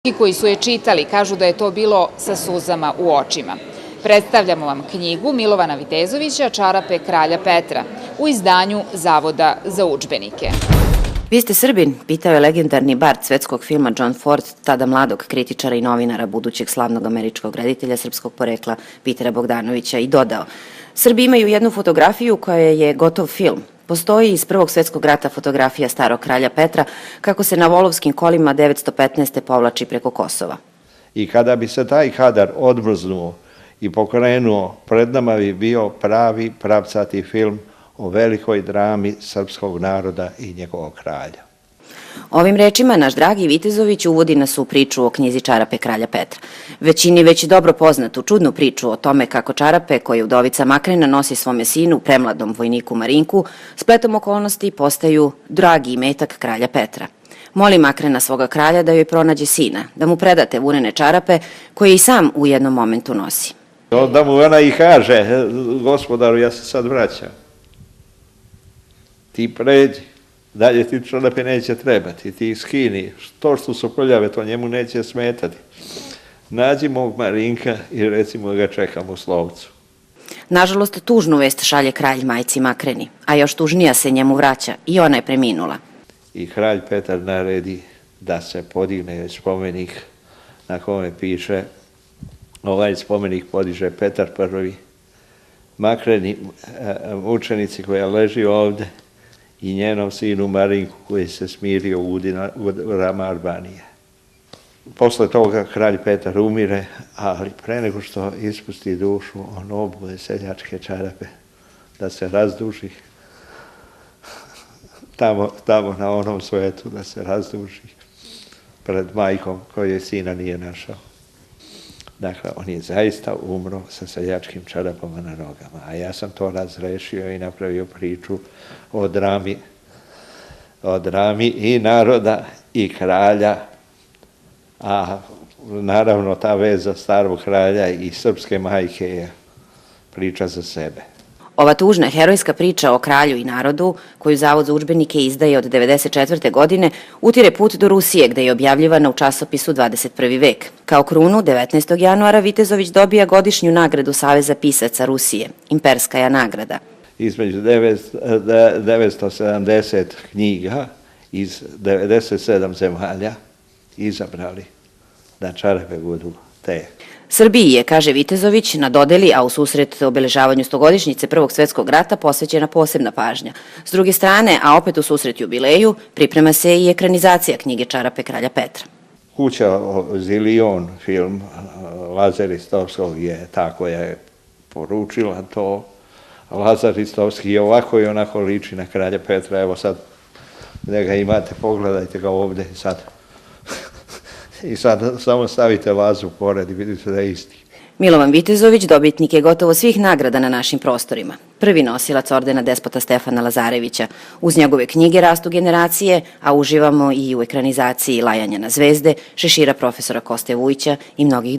I koji su je čitali kažu da je to bilo sa suzama u očima. Predstavljamo vam knjigu Milovana Vitezovića "Čarape kralja Petra" u izdanju Zavoda za udžbenike. Vi ste Srbin, pitao je legendarni bard svetskog filma John Ford, tada mladog kritičara i novinara, budućeg slavnog američkog reditelja srpskog porekla Pitera Bogdanovića, i dodao: Srbi imaju jednu fotografiju koja je gotov film. Postoji iz Prvog svetskog rata fotografija starog kralja Petra kako se na volovskim kolima 915. povlači preko Kosova. I kada bi se taj kadar odmrznuo i pokrenuo, pred nama bi bio pravi pravcati film o velikoj drami srpskog naroda i njegovog kralja. Ovim rečima naš dragi Vitezović uvodi nas u priču o knjizi Čarape kralja Petra. Većini već dobro poznatu čudnu priču o tome kako čarape koje udovica Makrena nosi svome sinu, premladom vojniku Marinku, spletom okolnosti postaju dragi imetak kralja Petra. Moli Makrena svoga kralja da joj pronađe sina, da mu predate vunene čarape koje i sam u jednom momentu nosi. Onda mu ona i kaže: gospodaru, ja se sad vraćam. Ti pređi, dalje ti čarape neće trebati, ti ih skini, to što su prljave, to njemu neće smetati. Nađi mog Marinka i recimo ga čekam u Slovcu. Nažalost, tužnu vest šalje kralj majci Makreni, a još tužnija se njemu vraća, i ona je preminula. I kralj Petar naredi da se podigne spomenik na kome piše: ovaj spomenik podiže Petar I, Makreni mučenici koja leži ovde i njenom sinu Marinku koji se smirio u udinama Albanije. Posle toga kralj Petar umire, ali pre nego što ispusti dušu, on obuje seljačke čarape da se razduži tamo na onom svetu, da se razduži pred majkom koje sina nije našao. Dakle, on je zaista umro sa seljačkim čarapama na nogama, a ja sam to razrešio i napravio priču o drami i naroda i kralja, a naravno ta veza starog kralja i srpske majke je priča za sebe. Ova tužna herojska priča o kralju i narodu, koju Zavod za udžbenike izdaje od 1994. godine, utire put do Rusije, gde je objavljivana u časopisu 21. vek. Kao krunu, 19. januara Vitezović dobija godišnju nagradu Saveza pisaca Rusije, Imperskaja nagrada. Između 970 knjiga iz 97 zemalja izabrali da čarape budu te. Srbiji je, kaže Vitezović, na dodeli, a u susret obeležavanju 100-godišnjice Prvog svetskog rata posvećena posebna pažnja. S druge strane, a opet u susret jubileju, priprema se i ekranizacija knjige Čarape kralja Petra. Kuća Zilion, film Lazar Ristovskog, je ta koja je poručila to. Lazar Ristovski je ovako i onako liči na kralja Petra. Evo sad, da ga imate, pogledajte ga ovde sad. I sad samo stavite Lazu pored i vidite da je isti. Milovan Vitezović dobitnik je gotovo svih nagrada na našim prostorima. Prvi nosilac ordena despota Stefana Lazarevića. Uz njegove knjige rastu generacije, a uživamo i u ekranizaciji Lajanja na zvezde, šešira profesora Koste Vujića i mnogih